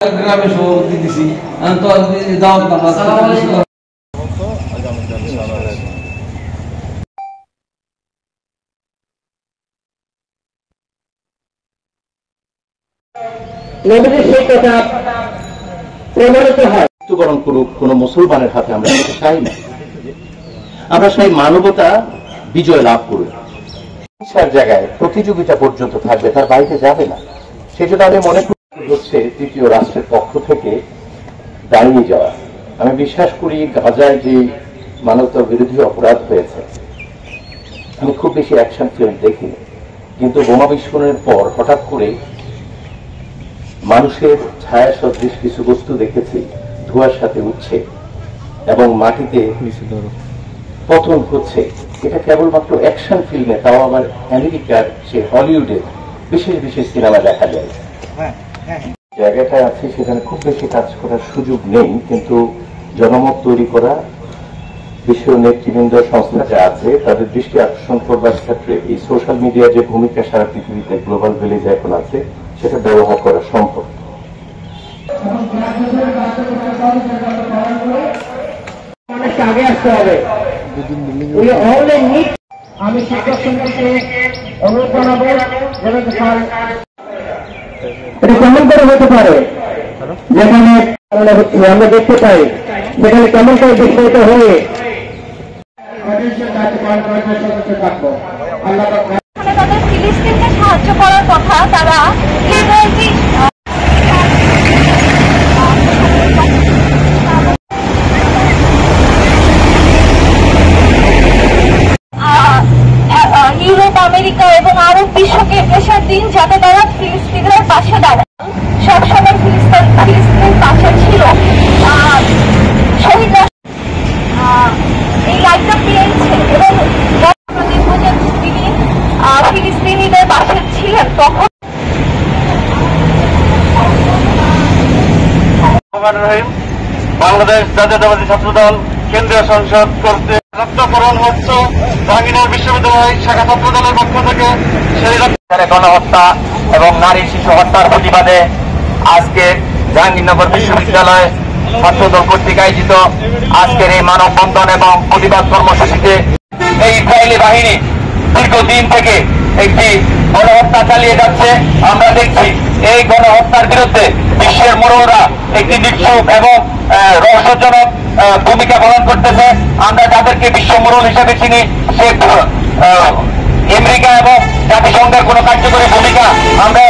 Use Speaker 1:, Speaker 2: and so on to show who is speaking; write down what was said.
Speaker 1: গ্রামে সভাপতি দিছি তো দাওয়াত
Speaker 2: মৃত্যুবরণ করুক কোন মুসলমানের হাতে আমরা চাই না। আমরা চাই মানবতা বিজয় লাভ করুক। ইচ্ছার জায়গায় প্রতিযোগিতা পর্যন্ত থাকবে, তার বাইরে যাবে না। সেজন্য আমি মনে করি হচ্ছে তৃতীয় রাষ্ট্রের পক্ষ থেকে দাঁড়িয়ে যাওয়া। আমি বিশ্বাস করি গাজায় যে মানবতা বিরোধী অপরাধ হয়েছে, আমি খুব বেশি অ্যাকশন ফিল্ম দেখিনি, কিন্তু বোমা বিস্ফোরণের পর হঠাৎ করে মানুষের ছায়া সদৃশ কিছু বস্তু দেখেছি ধোঁয়ার সাথে উঠছে এবং মাটিতে পতন হচ্ছে। এটা কেবলমাত্র অ্যাকশন ফিল্মে, তাও আবার আমেরিকার সে হলিউডের বিশেষ বিশেষ সিনেমা দেখা যায়। জায়গাটায় আছে সেখানে খুব বেশি কাজ করার সুযোগ নেই, কিন্তু জনমত তৈরি করা, বিশ্ব নেতৃবৃন্দ সংস্থা যা আছে তাদের দৃষ্টি আকর্ষণ করবার ক্ষেত্রে এই সোশ্যাল মিডিয়ার যে ভূমিকা সারা পৃথিবীতে গ্লোবাল ভিলেজ এখন আছে সেটা ব্যবহার করা সম্ভব।
Speaker 3: আগে আসতে হবে। আমি শিক্ষক সমিতিকে অনুরোধ জানাবো এটা কেমন করে হতে পারে, যেখানে আমরা দেখতে পাই সেখানে কেমন করে বিস্ফোরিত হয়ে
Speaker 4: তাদের ফিলিস্তিনকে সাহায্য করার কথা, তারা ইউরোপ, আমেরিকা এবং আরব বিশ্বকে প্রেশার দিন যাতে তারা ফিলিস্তিনের পাশে দাঁড়ায়। সবসময় ফিলিস্তিনের পাশে ছিল। শহীদ এই লাইটটা পেয়েছে এবং তিনি ফিলিস্তিনিদের পাশে ছিলেন তখন।
Speaker 5: বাংলাদেশ জাতীয়তাবাদী ছাত্রদল কেন্দ্রীয় সংসদ করতে রক্তকরণ হচ্ছে জাহাঙ্গীরনগর বিশ্ববিদ্যালয় শাখা ছাত্রদলের পক্ষ থেকে সেই গণহত্যা এবং নারী শিশু হত্যার প্রতিবাদে আজকে জাহাঙ্গীরনগর বিশ্ববিদ্যালয় ছাত্রদল কর্তৃক আয়োজিত আজকের এই মানববন্ধন এবং প্রতিবাদ কর্মসূচিতে এই ইসরায়েলি বাহিনী দীর্ঘদিন থেকে একটি গণহত্যা চালিয়ে যাচ্ছে। আমরা দেখছি এই গণহত্যার বিরুদ্ধে বিশ্বের মোড়লরা একটি নিশ্চুপ এবং রহস্যজনক ভূমিকা পালন করতেছে। আমরা যাদেরকে বিশ্ব মোড়ল হিসেবে চিনি, সে আমেরিকা এবং জাতিসংঘের কোন কার্যকরী ভূমিকা আমরা